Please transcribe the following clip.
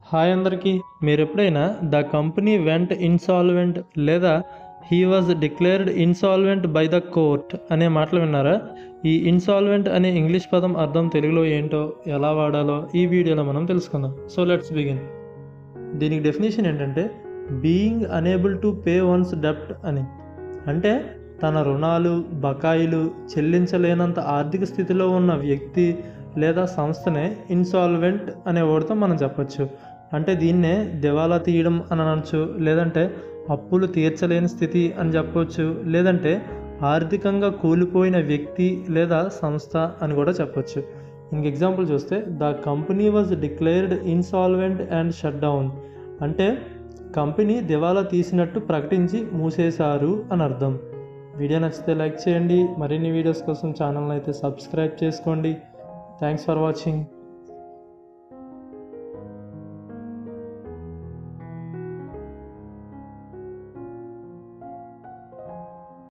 Hi అందరికీ. మీరెప్పుడైనా the company vent insolvent లేదా he was declared insolvent by the court అనే మాటలు విన్నారా? ఈ ఇన్సాల్వెంట్ అనే ఇంగ్లీష్ పదం అర్థం తెలుగులో ఏంటో, ఎలా వాడాలో ఈ వీడియోలో మనం తెలుసుకుందాం. So let's begin. దీనికి డెఫినేషన్ ఏంటంటే being able to pay one's డెప్ట్ అని. అంటే తన రుణాలు, బకాయిలు చెల్లించలేనంత ఆర్థిక స్థితిలో ఉన్న వ్యక్తి లేదా సంస్థనే ఇన్సాల్వెంట్ అనే వర్డ్తో మనం చెప్పచ్చు. అంటే దీన్నే దివాలా తీయడం అని అనొచ్చు, లేదంటే అప్పులు తీర్చలేని స్థితి అని చెప్పవచ్చు, లేదంటే ఆర్థికంగా కూలిపోయిన వ్యక్తి లేదా సంస్థ అని కూడా చెప్పొచ్చు. ఇంక ఎగ్జాంపుల్ చూస్తే the company was declared insolvent and shut down అంటే కంపెనీ దివాలా తీసినట్టు ప్రకటించి మూసేశారు అని అర్థం. వీడియో నచ్చితే లైక్ చేయండి. మరిన్ని వీడియోస్ కోసం ఛానల్ని అయితే సబ్స్క్రైబ్ చేసుకోండి. Thanks for watching.